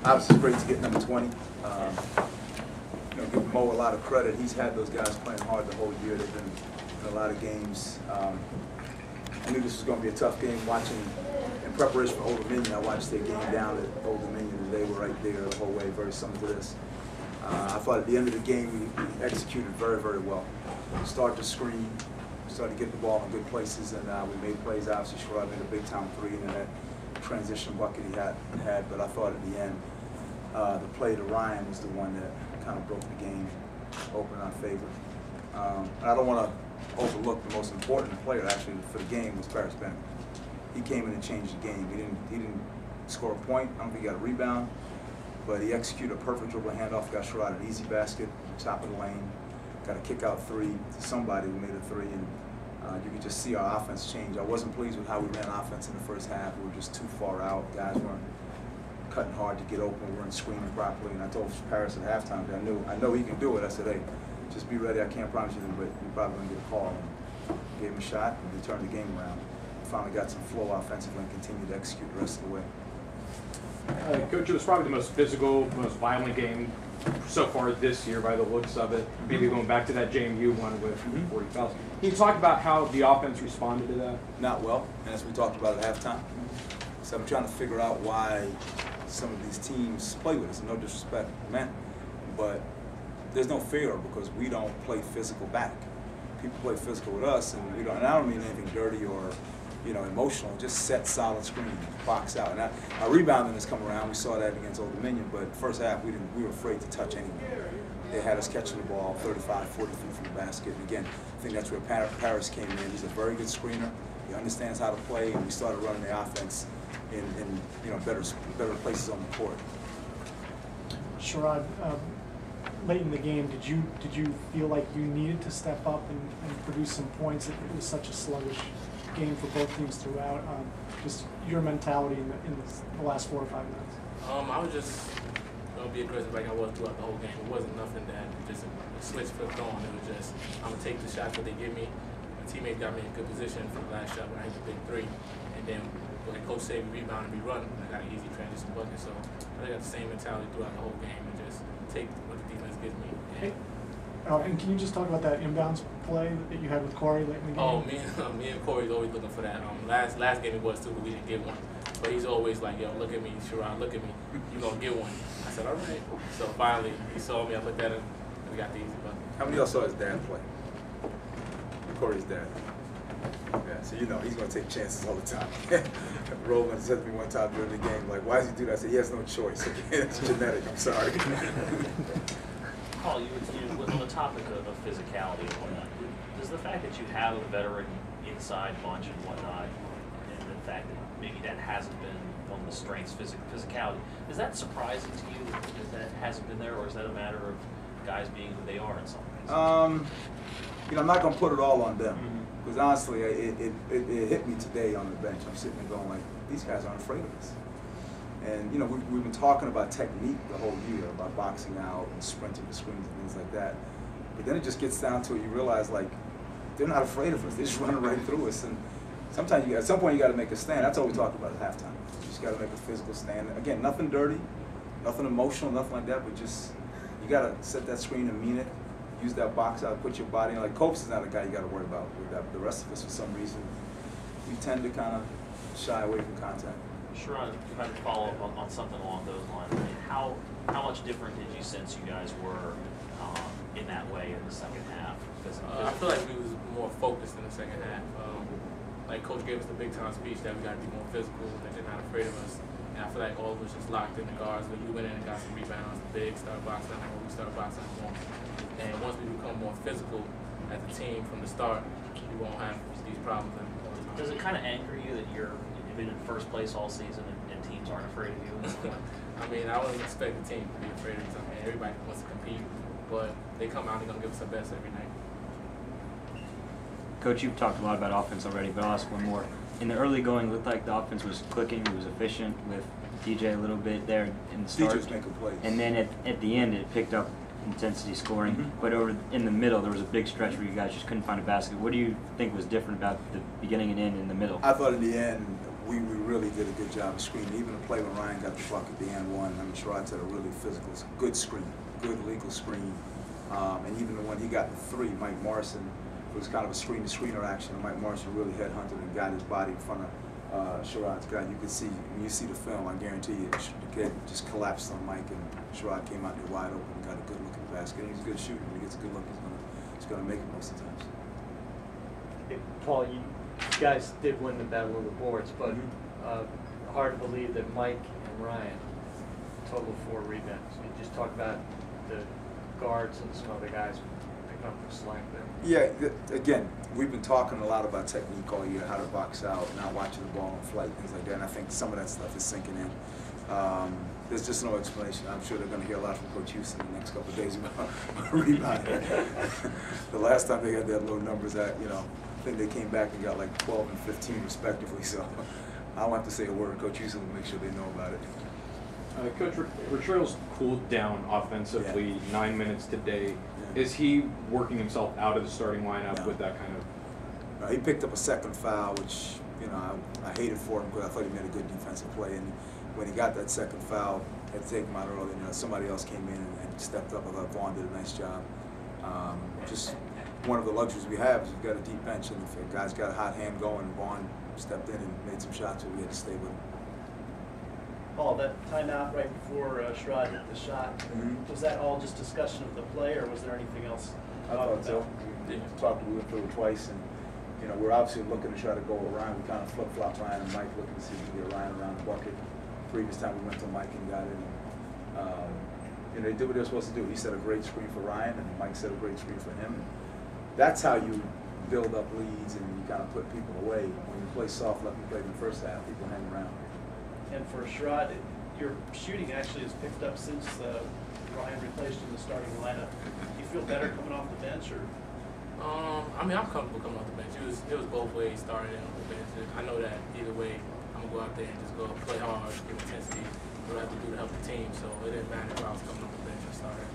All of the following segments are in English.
Obviously, it's great to get number 20. Give Mo a lot of credit. He's had those guys playing hard the whole year. They've been in a lot of games. I knew this was going to be a tough game. Watching in preparation for Old Dominion, I watched their game down at Old Dominion, and they were right there the whole way, very similar to this. I thought at the end of the game we executed very, very well. We started to screen, started to get the ball in good places, and we made plays. Obviously, Sherrod made a big time three, and then that transition bucket he had. But I thought at the end, the play to Ryan was the one that kind of broke the game, opened our favor. And I don't want to overlook the most important player actually for the game was Paris Bennett. He came in and changed the game. He didn't score a point. I don't think he got a rebound, but he executed a perfect dribble handoff, got Sherrod an easy basket, top of the lane, got a kick out three to somebody who made a three, and you could just see our offense change. I wasn't pleased with how we ran offense in the first half. We were just too far out. Guys weren't cutting hard to get open. We weren't screening properly. And I told Paris at halftime that I know he can do it. I said, hey, just be ready. I can't promise you anything, but you're probably going to get a call. And gave him a shot, and we turned the game around. Finally got some flow offensively and continued to execute the rest of the way. Coach, it was probably the most physical, most violent game so far this year by the looks of it. Maybe going back to that JMU one with 40 fouls. Can you talk about how the offense responded to that? Not well, and as we talked about at halftime. So I'm trying to figure out why some of these teams play with us. No disrespect meant, but there's no fear because we don't play physical back. People play physical with us, and we don't. And I don't mean anything dirty or emotional. Just set solid screen, box out. And our rebounding has come around. We saw that against Old Dominion, but first half we were afraid to touch anyone. They had us catching the ball 35, 40 feet from the basket. And again, I think that's where Paris came in. He's a very good screener. He understands how to play, and we started running the offense in better places on the court. Sherrod, late in the game, did you feel like you needed to step up and produce some points? It was such a sluggish game for both teams throughout. Just your mentality in the last 4 or 5 minutes. I was just gonna be aggressive like I was throughout the whole game. It wasn't nothing that just a switch flipped on. It was just I'm gonna take the shots that they give me. My teammates got me in good position for the last shot when I hit the big three, and then like Coach said, we rebound and we run. I got an easy transition bucket, so I got the same mentality throughout the whole game and just take what the defense gives me. And can you just talk about that inbounds play that you had with Corey late in the game? Oh, me and Corey's always looking for that. Last game it was too, but we didn't get one. But he's always like, yo, look at me, Sherrod, look at me. You gonna get one? I said, all right. So finally, he saw me. I looked at him, and we got the easy bucket. How many of y'all saw his dad play? Corey's dad. Yeah, so he's going to take chances all the time. Roland said to me one time during the game, like, why does he do that? I said, he has no choice. It's genetic, I'm sorry. Paul, on the topic of physicality and whatnot, does the fact that you have a veteran inside bunch and whatnot, and the fact that maybe that hasn't been one of the strengths, physicality, is that surprising to you that that hasn't been there, or is that a matter of guys being who they are in some ways? I'm not going to put it all on them. Because honestly, it hit me today on the bench. I'm sitting there going like, these guys aren't afraid of us. And we've been talking about technique the whole year, about boxing out and sprinting the screens and things like that. But then it just gets down to it. You realize like they're not afraid of us. They're just running right through us. And sometimes at some point you got to make a stand. That's all we talked about at halftime. You just got to make a physical stand. Again, nothing dirty, nothing emotional, nothing like that. But just you got to set that screen and mean it. Use that box out, put your body in. Like Copes is not a guy you got to worry about with that. The rest of us, for some reason, we tend to kind of shy away from contact. Sherrod, if I could follow up on something along those lines, I mean, how much different did you sense you guys were in that way in the second half? I feel like we was more focused in the second half. Like Coach gave us the big time speech that we got to be more physical, that they're not afraid of us. And I feel like all of us just locked in the guards. But you went in and got some rebounds, the big started boxing out, we started boxing more. And once we become more physical as a team from the start, we won't have these problems all the time. Does it kind of anger you that you've been in first place all season and teams aren't afraid of you? I mean, I wouldn't expect the team to be afraid of us. I mean, everybody wants to compete, but they come out, they're going to give us their best every night. Coach, you've talked a lot about offense already, but I'll ask one more. In the early going, it looked like the offense was clicking. It was efficient with DJ a little bit there in the start. DJ's making plays. And then at the end, it picked up intensity scoring. But over in the middle, there was a big stretch where you guys just couldn't find a basket. What do you think was different about the beginning and end in the middle? I thought in the end, we really did a good job of screening. Even the play when Ryan got the bucket, the and one. I mean, Sherrod had a really physical, good screen, good legal screen. And even when he got the three, Mike Morrison, it was kind of a screen-to-screener action. And Mike Morrison really headhunted and got his body in front of Sherrod's guy. You could see, when you see the film, I guarantee you, the kid just collapsed on Mike, and Sherrod came out there wide open and got a good look at the basket. And he's a good shooter. When he gets a good look, he's gonna make it most of the times. Hey, Paul, you guys did win the battle of the boards, but hard to believe that Mike and Ryan total 4 rebounds. You just talked about the guards and some other guys picking up the slack there. Yeah, again, we've been talking a lot about technique all year, how to box out, not watching the ball in flight, things like that, and I think some of that stuff is sinking in. There's just no explanation. I'm sure they're going to hear a lot from Coach Houston in the next couple of days about rebounding. The last time they had that low numbers, I think they came back and got like 12 and 15 respectively, so I don't have to say a word. Coach Houston will make sure they know about it. Coach, Ritrell's cooled down offensively, Yeah. 9 minutes today. Yeah. Is he working himself out of the starting lineup No. with that kind of? He picked up a second foul, which I hated for him because I thought he made a good defensive play. And when he got that second foul, I had to take him out early. Somebody else came in and stepped up. I thought Vaughn did a nice job. Just one of the luxuries we have is we've got a deep bench, and if a guy's got a hot hand going, Vaughn stepped in and made some shots, so we had to stay with him. Paul, that timeout right before Sherrod hit the shot, was that all just discussion of the play, or was there anything else? I thought so. We went through it twice, and we're obviously looking to try to go around. We kind of flip-flop Ryan and Mike, looking to see if we can get Ryan around the bucket. Previous time we went to Mike and got it. And, they did what they were supposed to do. He set a great screen for Ryan, and Mike set a great screen for him. And that's how you build up leads and you kind of put people away. When you play soft like we played in the first half, people hang around. And for Sherrod, your shooting actually has picked up since Ryan replaced you in the starting lineup. Do you feel better coming off the bench, or? I'm comfortable coming off the bench. It was both ways, starting and off the bench. I know that either way, I'm gonna go out there and just go play hard, give intensity, what I have to do to help the team. So it didn't matter if I was coming off the bench or starting.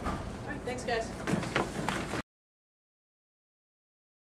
All right, thanks, guys.